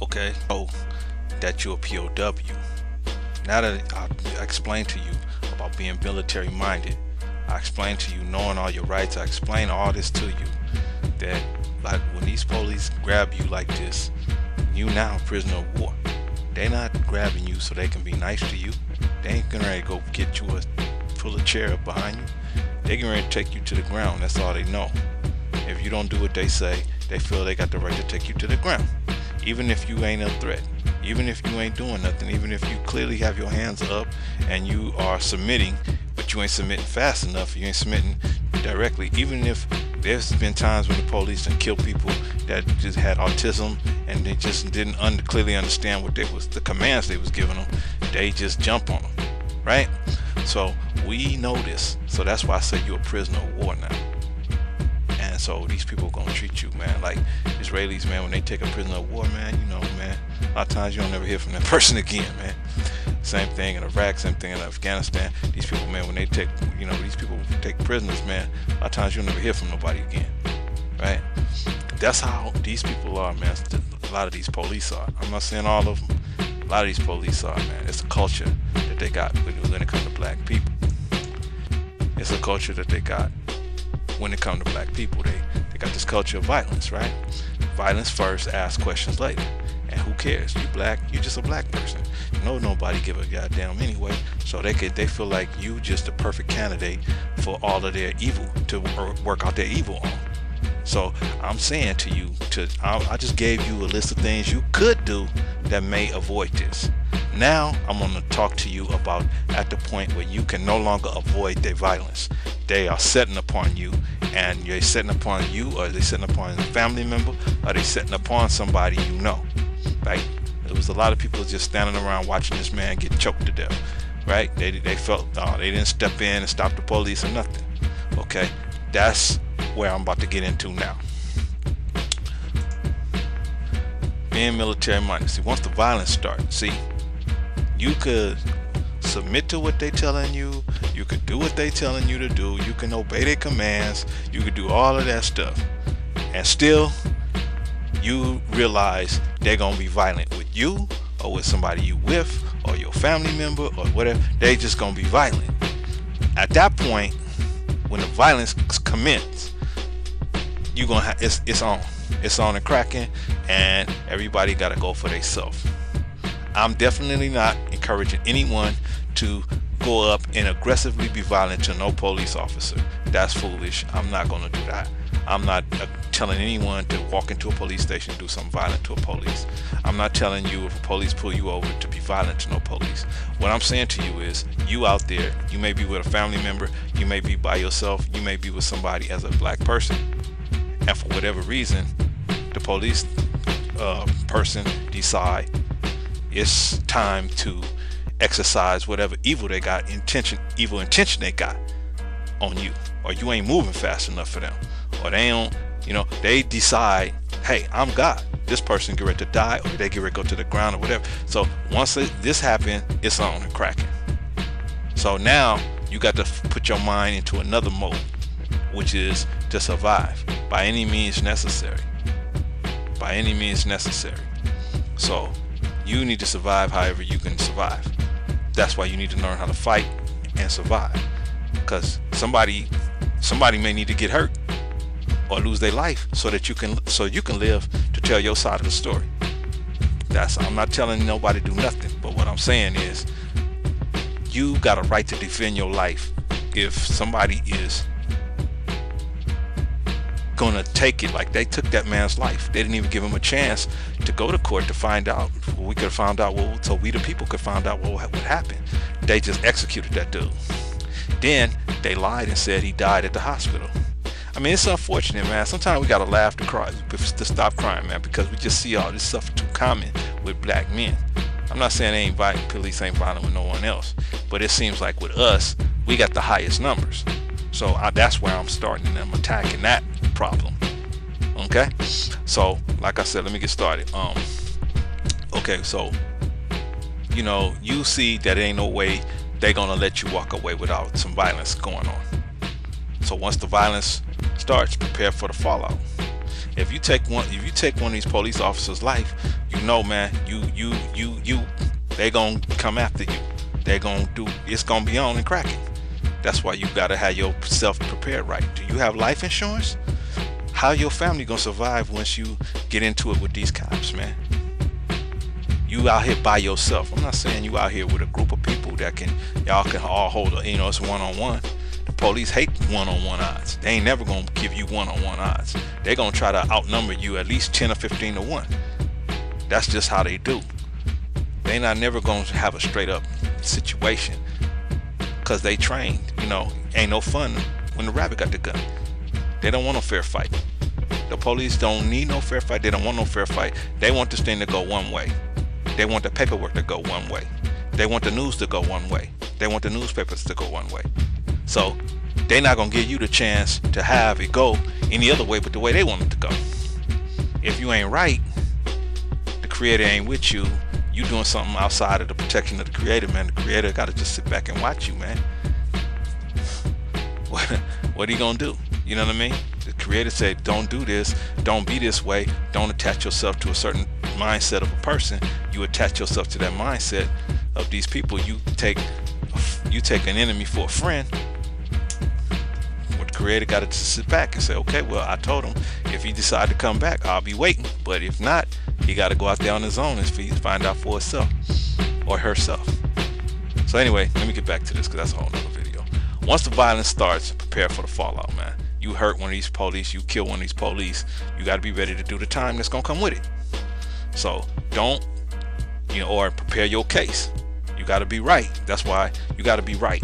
Okay, so that you're a POW. Now that I explained to you about being military minded, I explained to you knowing all your rights, I explained all this to you. That like when these police grab you like this, you now a prisoner of war. They not grabbing you so they can be nice to you. They ain't gonna ready to go get you a pull a chair up behind you. They getting ready to take you to the ground. That's all they know. If you don't do what they say, they feel they got the right to take you to the ground. Even if you ain't a threat, even if you ain't doing nothing, even if you clearly have your hands up and you are submitting, but you ain't submitting fast enough, you ain't submitting directly, even if there's been times when the police have killed people that just had autism and they just didn't clearly understand what they was the commands they was giving them, they just jump on them, right? So we know this, so that's why I say you're a prisoner of war now. And so these people gonna treat you, man, like Israelis, man, when they take a prisoner of war, man, you know, man, a lot of times you don't never hear from that person again, man. Same thing in Iraq, same thing in Afghanistan. These people, man, when they take, these people take prisoners, man, a lot of times you'll never hear from nobody again, right? That's how these people are, man. A lot of these police are. I'm not saying all of them. A lot of these police are, man. It's a culture that they got when it comes to black people. It's a culture that they got when it comes to black people. They got this culture of violence, right? Violence first, ask questions later. And who cares? You black, you just a black person. Nobody give a goddamn anyway. So they feel like you just the perfect candidate for all of their evil to work out their evil on. So I'm saying to you, I just gave you a list of things you could do that may avoid this. Now I'm going to talk to you about at the point where you can no longer avoid their violence. They are setting upon you, and they're setting upon you, or they setting upon a family member, or they setting upon somebody you know, right? There was a lot of people just standing around watching this man get choked to death, right? They felt they didn't step in and stop the police or nothing. Okay, that's where I'm about to get into now. Being military minded. See, once the violence starts, see, you could submit to what they telling you, you could do what they telling you to do, you can obey their commands, you could do all of that stuff, and still you realize they're gonna be violent with you or with somebody you with or your family member or whatever. They just gonna be violent. At that point, when the violence commences, you gonna have it's on and cracking, and everybody gotta go for themselves. I'm definitely not encouraging anyone to go up and aggressively be violent to no police officer. That's foolish. I'm not gonna do that. I'm not telling anyone to walk into a police station and do something violent to a police. I'm not telling you if a police pull you over to be violent to no police. What I'm saying to you is, you out there, you may be with a family member, you may be by yourself, you may be with somebody as a black person, and for whatever reason, the police person decide it's time to exercise whatever evil intention they got on you, or you ain't moving fast enough for them, or they don't, they decide, hey, I'm God, this person get ready to die, or they get ready to go to the ground or whatever. So once this happened, it's on and cracking. So now you got to put your mind into another mode, which is to survive by any means necessary. By any means necessary. So you need to survive however you can survive. That's why you need to learn how to fight and survive, because somebody may need to get hurt or lose their life so you can live to tell your side of the story. I'm not telling nobody to do nothing, but what I'm saying is, you got a right to defend your life. If somebody is gonna take it like they took that man's life, they didn't even give him a chance to go to court to find out. We could have found out so we the people could find out what happened. They just executed that dude. Then they lied and said he died at the hospital. I mean, it's unfortunate, man. Sometimes we gotta laugh to stop crying, man, because we just see all this stuff too common with black men. I'm not saying police ain't violent with no one else, but it seems like with us, we got the highest numbers. So that's where I'm starting, and I'm attacking that problem. Okay, so like I said, let me get started. Okay, so you see that ain't no way they're gonna let you walk away without some violence going on. So once the violence starts, prepare for the fallout. If you take one of these police officers' life, you know, man, they gonna come after you. They gonna do. It's gonna be on and cracking. That's why you gotta have yourself prepared right. Do you have life insurance? How your family gonna survive once you get into it with these cops, man? You out here by yourself. I'm not saying you out here with a group of people that y'all can all hold a, it's one-on-one. The police hate one-on-one odds. They ain't never gonna give you one-on-one odds. They gonna try to outnumber you at least 10 or 15 to 1. That's just how they do. They not never gonna have a straight up situation, because they trained. Ain't no fun when the rabbit got the gun. They don't want no fair fight. The police don't need no fair fight. They don't want no fair fight. They want this thing to go one way. They want the paperwork to go one way. They want the news to go one way. They want the newspapers to go one way. So they're not gonna give you the chance to have it go any other way but the way they want it to go. If you ain't right, the creator ain't with you. You doing something outside of the protection of the creator, man. The creator gotta just sit back and watch you, man. What are you gonna do? You know what I mean? The creator said, don't do this, don't be this way, don't attach yourself to a certain mindset of a person. You attach yourself to that mindset of these people. You take an enemy for a friend. What the creator got to just sit back and say, okay, well, I told him if he decide to come back, I'll be waiting. But if not, he got to go out there on his own and find out for himself or herself. So anyway, let me get back to this, because that's a whole nother video. Once the violence starts, prepare for the fallout, man. You hurt one of these police, you kill one of these police, you got to be ready to do the time that's gonna come with it. So don't, or prepare your case. You got to be right. That's why you got to be right,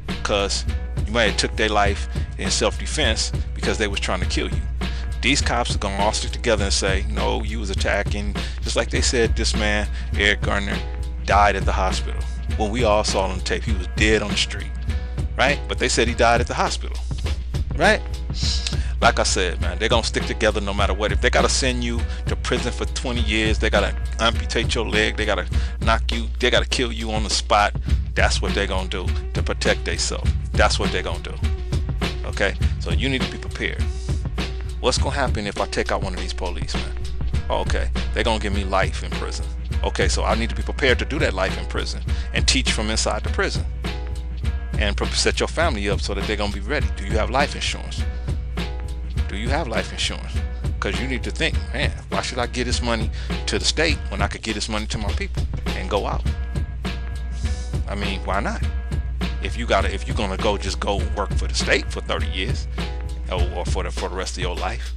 because you might have took their life in self-defense because they was trying to kill you. These cops are gonna all stick together and say, no, you was attacking, just like they said this man Eric Garner died at the hospital. When we all saw on the tape, he was dead on the street, right? But they said he died at the hospital, right? Like I said, man, they're gonna stick together no matter what. If they gotta send you to prison for 20 years, they gotta amputate your leg, they gotta knock you, they gotta kill you on the spot, that's what they're gonna do to protect themselves. That's what they're gonna do. Okay, so you need to be prepared. What's gonna happen if I take out one of these police, man? Oh, okay, they're gonna give me life in prison. Okay, so I need to be prepared to do that life in prison and teach from inside the prison and set your family up so that they're gonna be ready. Do you have life insurance? Do you have life insurance? Because you need to think, man, why should I give this money to the state when I could give this money to my people and go out? I mean, why not? If you're gonna go work for the state for 30 years or for the rest of your life,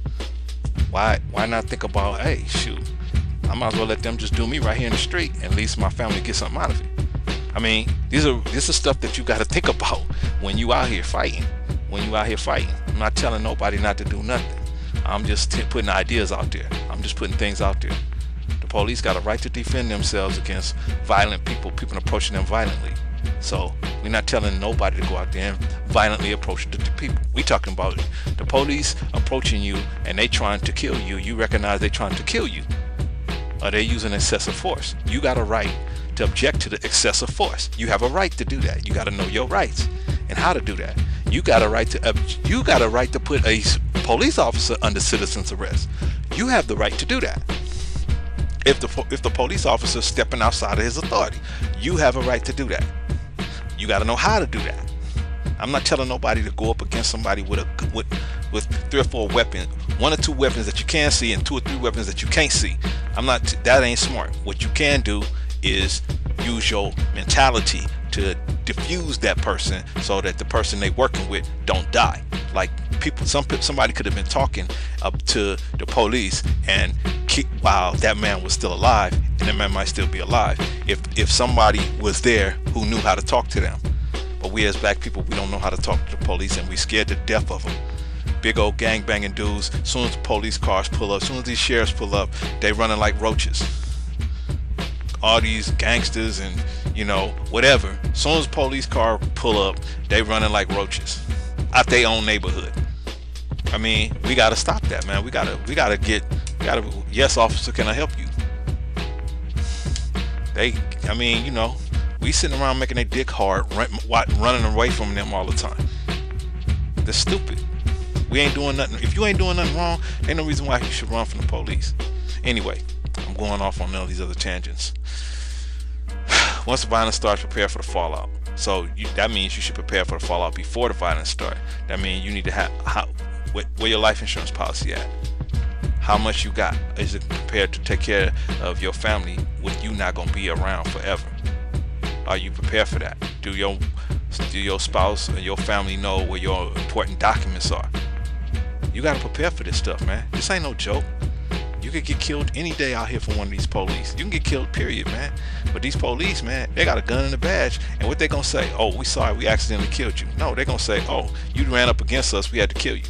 why not think about, hey, shoot, I might as well let them just do me right here in the street, and at least my family gets something out of it. I mean, this is stuff that you got to think about when you out here fighting. I'm not telling nobody not to do nothing. I'm just putting ideas out there. I'm just putting things out there. The police got a right to defend themselves against violent people approaching them violently. So we're not telling nobody to go out there and violently approach the people. We talking about the police approaching you and they trying to kill you. You recognize they trying to kill you. Or they using excessive force. You got a right to object to the excessive force. You have a right to do that. You got to know your rights and how to do that. You got a right to put a police officer under citizen's arrest. You have the right to do that. If the police officer is stepping outside of his authority, you have a right to do that. You got to know how to do that. I'm not telling nobody to go up against somebody with 3 or 4 weapons, 1 or 2 weapons that you can see and 2 or 3 weapons that you can't see. That ain't smart. What you can do is use your mentality to diffuse that person so that the person they working with don't die. Like somebody could have been talking up to the police and while that man was still alive, and that man might still be alive if somebody was there who knew how to talk to them. But we as black people, we don't know how to talk to the police, and we scared to death of them. Big old gang banging dudes. As soon as the police cars pull up, as soon as these sheriffs pull up, they running like roaches. All these gangsters and whatever. As soon as police car pull up, they running like roaches out their own neighborhood. I mean, we gotta stop that, man. We gotta yes, officer, can I help you? We sitting around making their dick hard, running away from them all the time. They're stupid. We ain't doing nothing. If you ain't doing nothing wrong, ain't no reason why you should run from the police. Anyway, I'm going off on all these other tangents. Once the violence starts, prepare for the fallout. So that means you should prepare for the fallout before the violence starts. That means you need to have where your life insurance policy at? How much you got? Is it prepared to take care of your family with you not gonna be around forever? Are you prepared for that? Do your spouse or your family know where your important documents are? You gotta prepare for this stuff, man. This ain't no joke. You could get killed any day out here from one of these police. You can get killed, period, man. But these police, man, they got a gun and a badge. And what they gonna say? Oh, we sorry, we accidentally killed you. No, they gonna say, oh, you ran up against us, we had to kill you.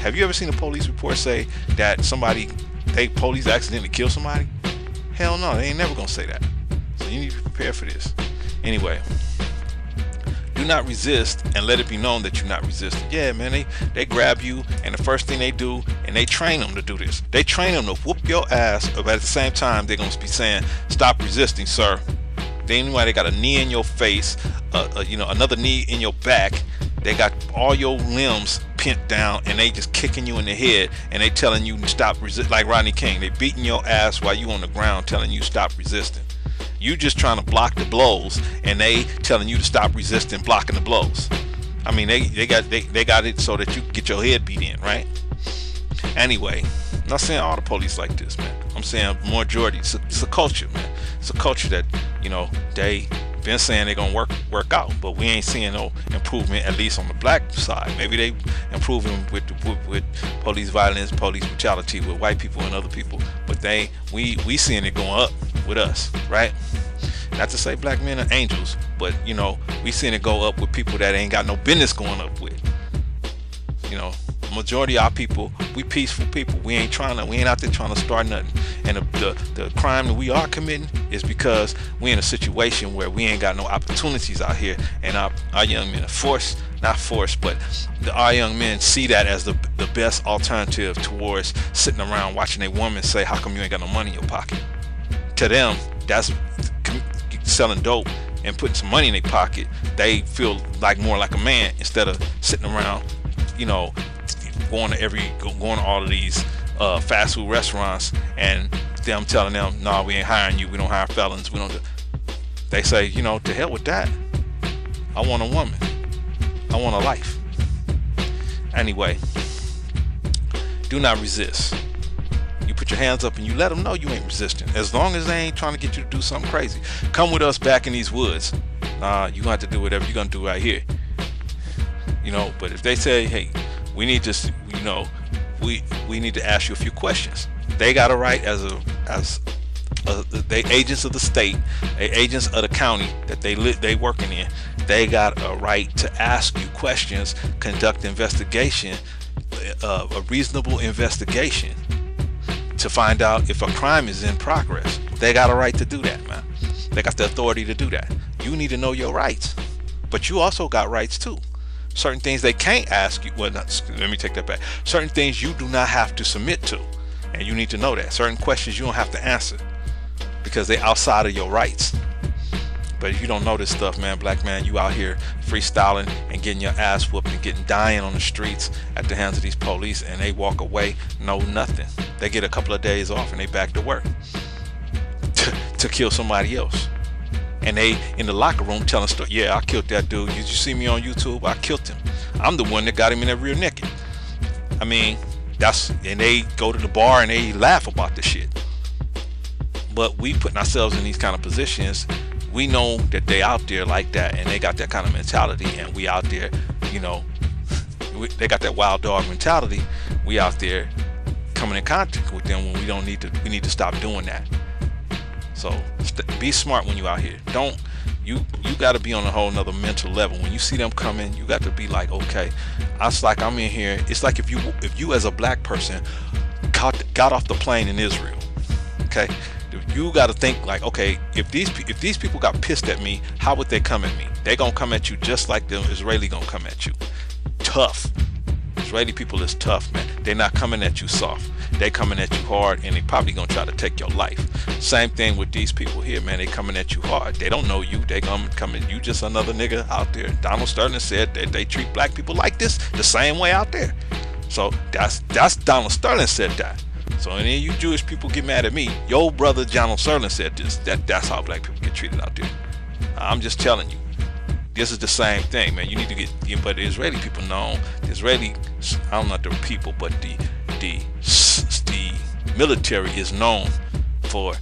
Have you ever seen a police report say that police accidentally killed somebody? Hell no, they ain't never gonna say that. So you need to prepare for this. Anyway, do not resist and let it be known that you're not resisting. Yeah, man, they grab you, and the first thing they do, and they train them to do this. They train them to whoop your ass, but at the same time, they're gonna be saying, "Stop resisting, sir." They got a knee in your face, another knee in your back. They got all your limbs pinned down, and they just kicking you in the head, and they telling you to stop resist. Like Rodney King, they beating your ass while you on the ground, telling you stop resisting. You just trying to block the blows, and they telling you to stop resisting, blocking the blows. I mean, they got it so that you can get your head beat in, right? Anyway, I'm not saying all the police like this, man. I'm saying majority. It's a culture, man. It's a culture that they been saying they're gonna work out, but we ain't seeing no improvement, at least on the black side. Maybe they improving with police violence, police brutality with white people and other people, but we seeing it going up with us, right? Not to say black men are angels, but we seeing it go up with people that ain't got no business going up with. Majority of our people, we peaceful people. We ain't out there trying to start nothing. And the crime that we are committing is because we in a situation where we ain't got no opportunities out here, and our young men are not forced, but our young men see that as the best alternative towards sitting around watching a woman say, "How come you ain't got no money in your pocket?" To them, that's selling dope and putting some money in their pocket. They feel more like a man instead of sitting around, going to all of these fast food restaurants and them telling them, "No, we ain't hiring you. We don't hire felons. We don't." They say, to hell with that. I want a woman. I want a life. Anyway, do not resist. You put your hands up and you let them know you ain't resisting. As long as they ain't trying to get you to do something crazy. Come with us back in these woods. Nah, you gonna have to do whatever you're gonna do right here. But if they say, "Hey, we need to, we need to ask you a few questions," they got a right they agents of the state, they agents of the county that they working in. They got a right to ask you questions, conduct investigation, a reasonable investigation to find out if a crime is in progress. They got a right to do that, man. They got the authority to do that. You need to know your rights, but you also got rights too. Certain things they can't ask you. Well, let me take that back. Certain things you do not have to submit to, and you need to know that. Certain questions you don't have to answer because they're outside of your rights. But if you don't know this stuff, man, black man, you out here freestyling and getting your ass whooped and dying on the streets at the hands of these police, and they walk away, know nothing. They get a couple of days off and they back to work to kill somebody else. And they in the locker room telling story. "Yeah, I killed that dude. Did you see me on YouTube? I killed him. I'm the one that got him in that rear naked." I mean, and they go to the bar and they laugh about this shit. But we putting ourselves in these kind of positions. We know that they out there like that, and they got that kind of mentality, and we out there, they got that wild dog mentality. We out there coming in contact with them when we need to stop doing that. So be smart when you out here. You got to be on a whole nother mental level. When you see them coming, you got to be like, okay, I'm in here. It's like if you as a black person got off the plane in Israel, okay, you got to think like, okay, if these people got pissed at me, how would they come at me? They gonna come at you just like the Israeli gonna come at you. Tough. Israeli people is tough, man. They're not coming at you soft. they coming at you hard, and they probably gonna try to take your life. Same thing with these people here, man. They coming at you hard. They don't know you. They coming. You just another nigga out there. Donald Sterling said that they treat black people like this the same way out there. So that's Donald Sterling said that. So any of you Jewish people get mad at me, your brother Donald Sterling said this. That's how black people get treated out there. I'm just telling you. This is the same thing, man. You need to get, but the Israeli people know, the Israeli, I don't know the people, but the military is known for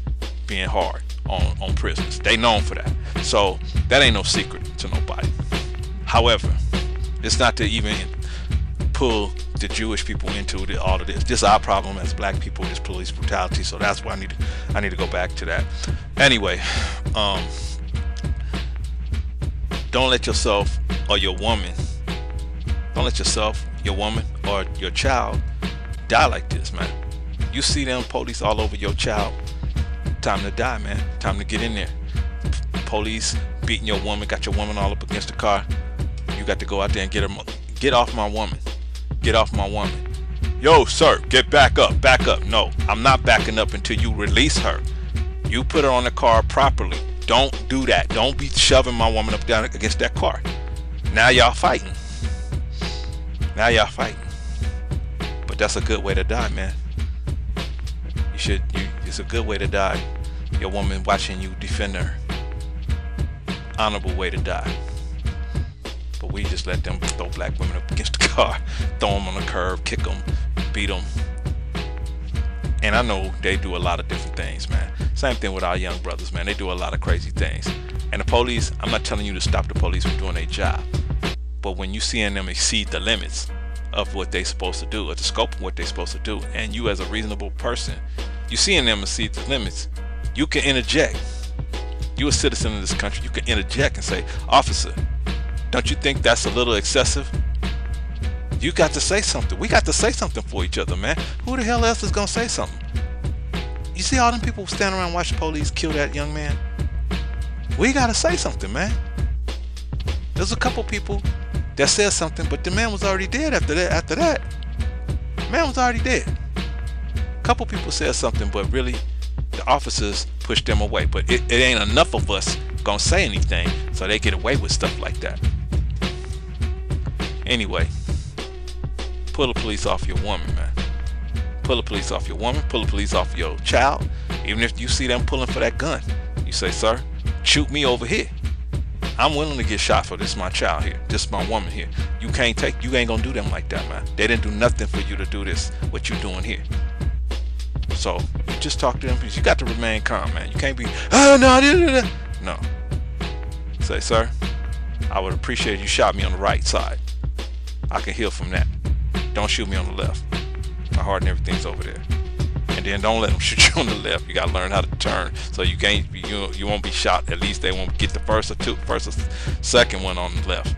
being hard on prisoners. They known for that. So that ain't no secret to nobody. However, it's not to even pull the Jewish people into all of this. This is our problem as black people, this police brutality. So that's why I need to go back to that. Anyway, don't let yourself or your woman, or your child die like this, man. You see them police all over your child, time to die, man. Time to get in there. Police beating your woman, got your woman all up against the car. You got to go out there and get her. Get off my woman. Get off my woman. Yo, sir, get back up. Back up. No, I'm not backing up until you release her. You put her on the car properly. Don't do that. Don't be shoving my woman up down against that car. Now y'all fighting. But that's a good way to die, man. It's a good way to die. Your woman watching you defend her. Honorable way to die. But we just let them throw black women up against the car, throw them on the curb, kick them, beat them. And I know they do a lot of different things, man. Same thing with our young brothers, man. They do a lot of crazy things. And the police, I'm not telling you to stop the police from doing their job. But when you seeing them exceed the limits of what they're supposed to do, or the scope of what they're supposed to do, and you as a reasonable person, you seeing them exceed the limits, you can interject. You a citizen of this country, you can interject and say, officer, don't you think that's a little excessive? You got to say something. We got to say something for each other, man. Who the hell else is gonna say something? You see all them people standing around watching police kill that young man? We gotta say something, man. There's a couple people that said something, but the man was already dead after that. Man was already dead. A couple people said something, but really the officers pushed them away. But it ain't enough of us gonna say anything so they get away with stuff like that. Anyway, pull the police off your woman, man. Pull the police off your woman, pull the police off your child. Even if you see them pulling for that gun, you say, sir, shoot me over here. I'm willing to get shot for this, my child here, this my woman here. You ain't gonna do them like that, man. They didn't do nothing for you to do this, what you doing here. So you just talk to them, because you got to remain calm, man. You can't be, oh no, no. Say, sir, I would appreciate you shot me on the right side. I can heal from that. Don't shoot me on the left. My heart and everything's over there. And then don't let them shoot you on the left. You gotta learn how to turn, so you can't be, you won't be shot. At least they won't get the first or second one on the left.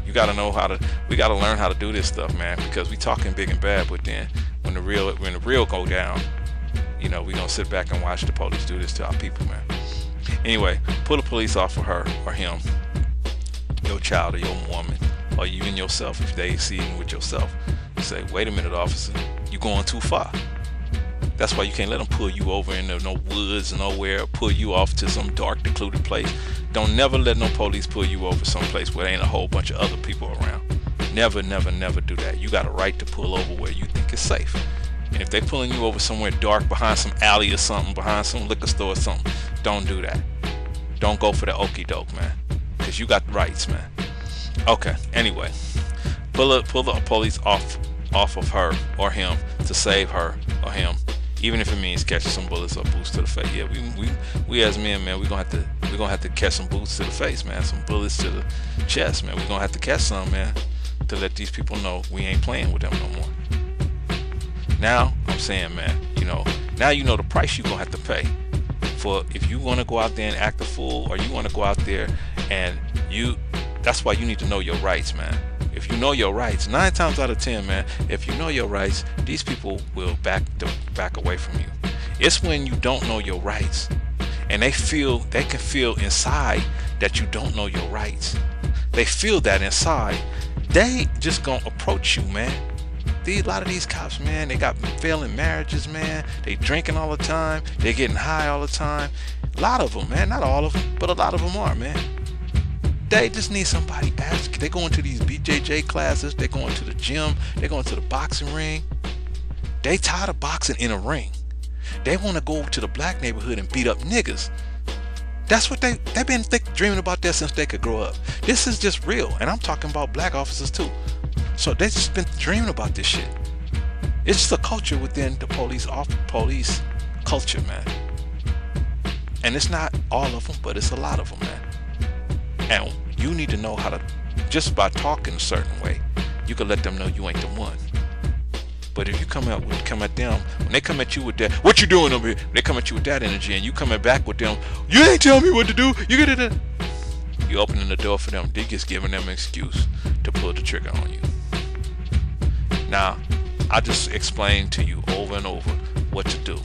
You gotta know how to. We gotta learn how to do this stuff, man. Because we talking big and bad, but then when the real go down, we gonna sit back and watch the police do this to our people, man. Anyway, pull the police off of her or him, your child or your woman, or even yourself if they exceeding with yourself. You say, wait a minute, officer, you going too far. That's why you can't let them pull you over into no woods nowhere, pull you off to some dark, secluded place. Don't never let no police pull you over someplace where there ain't a whole bunch of other people around. Never, never, never do that. You got a right to pull over where you think is safe. And if they pulling you over somewhere dark, behind some alley or something, behind some liquor store or something, don't do that. Don't go for the okie doke, man, because you got rights, man. Okay, anyway, pull the police off of her or him to save her or him, even if it means catching some bullets or boots to the face. Yeah, we as men, man, we're gonna have to catch some boots to the face, man, some bullets to the chest, man. We're gonna have to catch some, man, to let these people know we ain't playing with them no more. Now I'm saying, man, now you know the price you're gonna have to pay for if you want to go out there and act a fool, or you want to go out there and that's why you need to know your rights, man. If you know your rights, 9 times out of 10, man, if you know your rights, these people will back away from you. It's when you don't know your rights and they can feel inside that you don't know your rights. They feel that inside. They just gonna approach you, man. a lot of these cops, man, they got failing marriages, man. They drinking all the time. They getting high all the time. A lot of them, man. Not all of them, but a lot of them are, man. They just need somebody ask. They going to these BJJ classes. They going to the gym. They going to the boxing ring. They tired of boxing in a ring. They want to go to the black neighborhood and beat up niggas. That's what they've been dreaming about that since they could grow up. This is just real, and I'm talking about black officers too. So they just been dreaming about this shit. It's just a culture within the police culture, man. And it's not all of them, but it's a lot of them, man. And you need to know how to, just by talking a certain way, you can let them know you ain't the one. But if you come at them, when they come at you with that, what you doing over here? They come at you with that energy, and you coming back with them, you ain't telling me what to do. You get it. You opening the door for them. They just giving them an excuse to pull the trigger on you. Now, I just explained to you over and over what to do.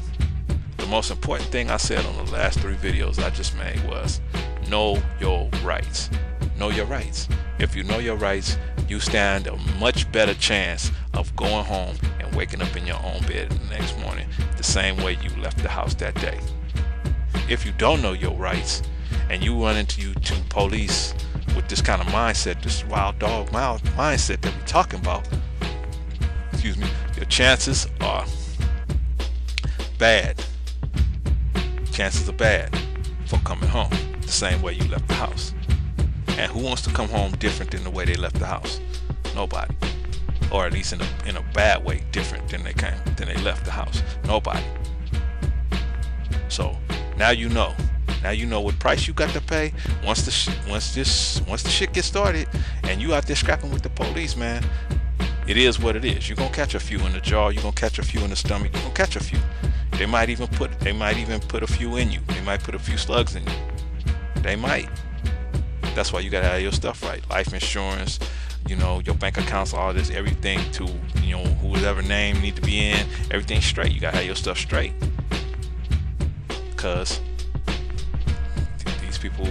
The most important thing I said on the last 3 videos I just made was know your rights. Know your rights. If you know your rights, you stand a much better chance of going home and waking up in your own bed the next morning the same way you left the house that day. If you don't know your rights and you run into police with this kind of mindset, this wild dog mindset that we're talking about, your chances are bad. Chances are bad for coming home the same way you left the house. And who wants to come home different than the way they left the house? Nobody. Or at least in a bad way, different than they left the house. Nobody. So now you know. Now you know what price you got to pay. Once the shit gets started, and you out there scrapping with the police, man, it is what it is. You're gonna catch a few in the jaw. You're gonna catch a few in the stomach. You're gonna catch a few. They might even put a few in you. They might put a few slugs in you. They might. That's why you gotta have your stuff right. Life insurance, your bank accounts, all this, everything to, whoever name need to be in, everything straight. You gotta have your stuff straight. Cause these people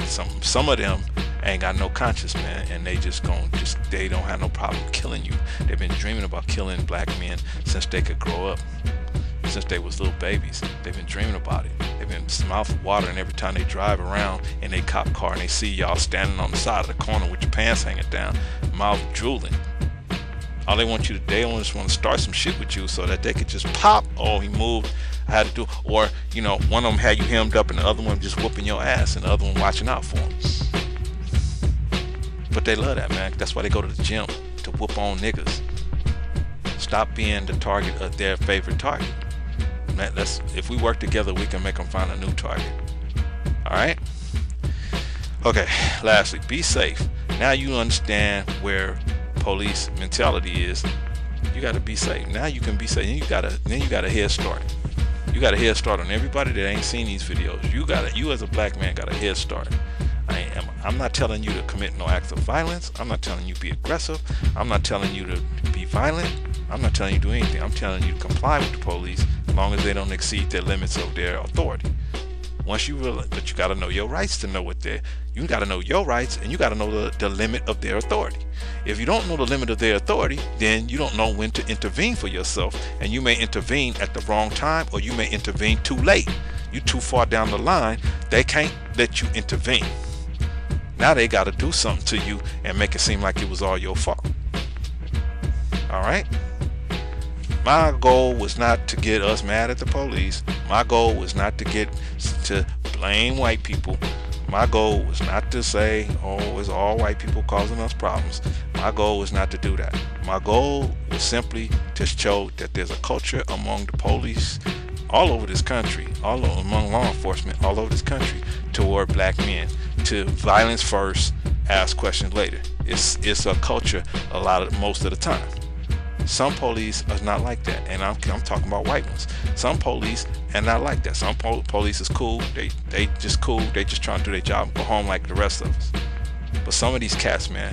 some of them ain't got no conscience, man, and they don't have no problem killing you. They've been dreaming about killing black men since they could grow up. Since they was little babies, they've been dreaming about it. They've been mouth watering every time they drive around in their cop car and they see y'all standing on the side of the corner with your pants hanging down, mouth drooling. All they want you to, they just want to start some shit with you so that they could just pop. Oh, he moved. I had to do. Or one of them had you hemmed up and the other one just whooping your ass and the other one watching out for him. But they love that, man. That's why they go to the gym, to whoop on niggas. Stop being the target of their favorite target. Man, if we work together, we can make them find a new target. Alright? Okay, lastly, be safe. Now you understand where police mentality is. You gotta be safe. Now you can be safe. Then you got a head start. You got a head start on everybody that ain't seen these videos. You as a black man got a head start. I'm not telling you to commit no acts of violence. I'm not telling you to be aggressive. I'm not telling you to be violent. I'm not telling you to do anything. I'm telling you to comply with the police as long as they don't exceed their limits of their authority. Once you realize, but you got to know your rights to know you got to know your rights, and you got to know the limit of their authority. If you don't know the limit of their authority, then you don't know when to intervene for yourself, and you may intervene at the wrong time, or you may intervene too late. You too far down the line, they can't let you intervene. Now they got to do something to you and make it seem like it was all your fault. Alright? My goal was not to get us mad at the police. My goal was not to blame white people. My goal was not to say, oh, it's all white people causing us problems. My goal was not to do that. My goal was simply to show that there's a culture among the police all over this country, among law enforcement all over this country, toward black men, to violence first, ask questions later. It's a culture most of the time. Some police are not like that, and I'm talking about white ones. Some police are not like that. Some police is cool. They just cool. They just trying to do their job and go home like the rest of us. But some of these cats, man,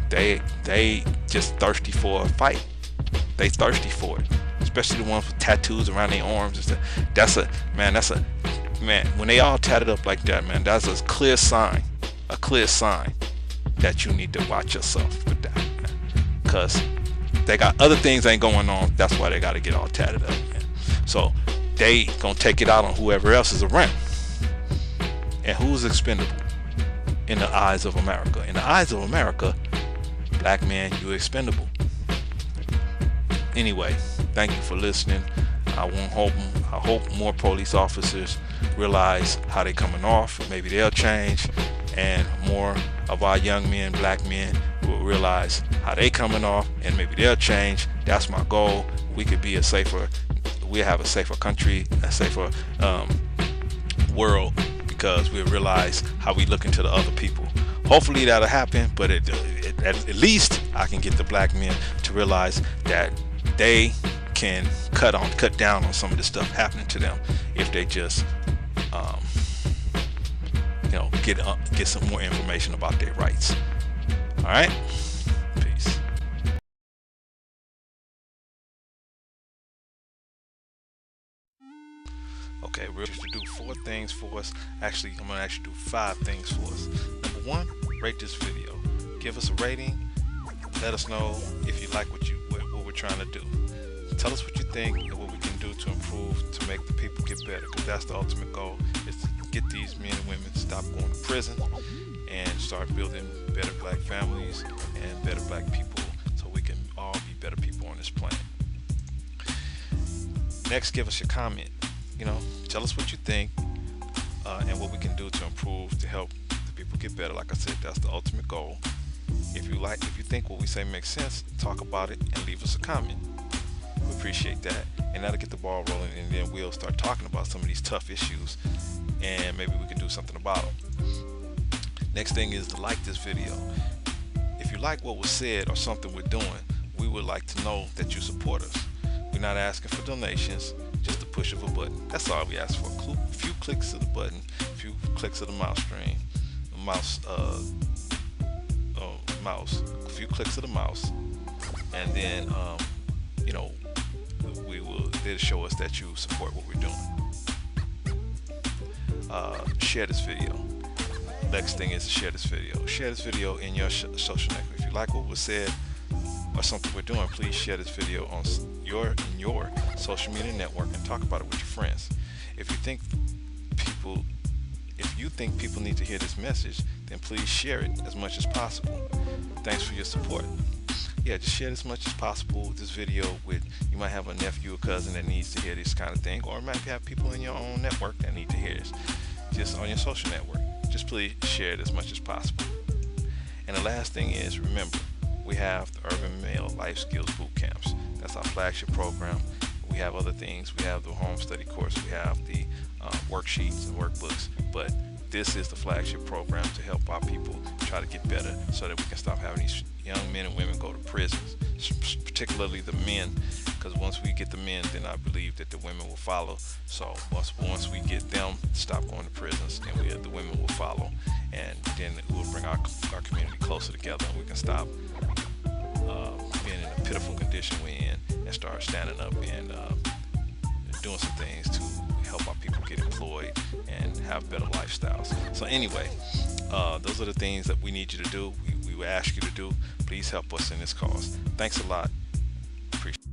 they just thirsty for a fight. They thirsty for it, especially the ones with tattoos around their arms. When they all tatted up like that, man, that's a clear sign that you need to watch yourself with that, man. Because They got other things ain't going on. That's why they got to get all tatted up, man. So they gonna take it out on whoever else is around. And who's expendable in the eyes of America? In the eyes of America, black man, you expendable. Anyway, thank you for listening. I hope more police officers realize how they coming off. Maybe they'll change, and more of our young men, black men, will realize how they coming off, and maybe they'll change. That's my goal. We have a safer country, a safer world, because we realize how we look into the other people. Hopefully that'll happen, but at least I can get the black men to realize that they can cut down on some of the stuff happening to them if they just get some more information about their rights. All right, peace. Okay, we're going to do 4 things for us. Actually, I'm going to actually do 5 things for us. Number 1, rate this video. Give us a rating. Let us know if you like what we're trying to do. Tell us what you think and what we can do to improve, to make the people get better, because that's the ultimate goal, is to get these men and women to stop going to prison and start building better black families and better black people, so we can all be better people on this planet. Next, give us your comment. Tell us what you think and what we can do to improve, to help the people get better. Like I said, that's the ultimate goal. If you think what we say makes sense, talk about it and leave us a comment. We appreciate that, and that'll get the ball rolling, and then we'll start talking about some of these tough issues, and maybe we can do something about them. Next thing is to like this video. If you like what was said or something we're doing, we would like to know that you support us. We're not asking for donations, just a push of a button. That's all we ask for. A few clicks of the button, a few clicks of the mouse, a few clicks of the mouse, and then they'll show us that you support what we're doing. Share this video. Next thing is to share this video. Share this video in your social network. If you like what was said or something we're doing, please share this video on your social media network and talk about it with your friends. If you think people need to hear this message, then please share it as much as possible. Thanks for your support. Yeah, just share as much as possible with this video. You might have a nephew or cousin that needs to hear this kind of thing, or might have people in your own network that need to hear this, just on your social network. Just please share it as much as possible. And the last thing is, remember, we have the Urban Male Life Skills Boot Camps. That's our flagship program. We have other things. We have the home study course. We have the worksheets and workbooks. But this is the flagship program to help our people try to get better, so that we can stop having these young men and women go to prisons, particularly the men, because once we get the men, then I believe that the women will follow. So once we get them to stop going to prisons, then the women will follow, and then it will bring our community closer together, and we can stop being in the pitiful condition we're in and start standing up and doing some things to help our people get employed and have better lifestyles. So anyway, those are the things that we need you to do. We will ask you to do. Please help us in this cause. Thanks a lot. Appreciate it.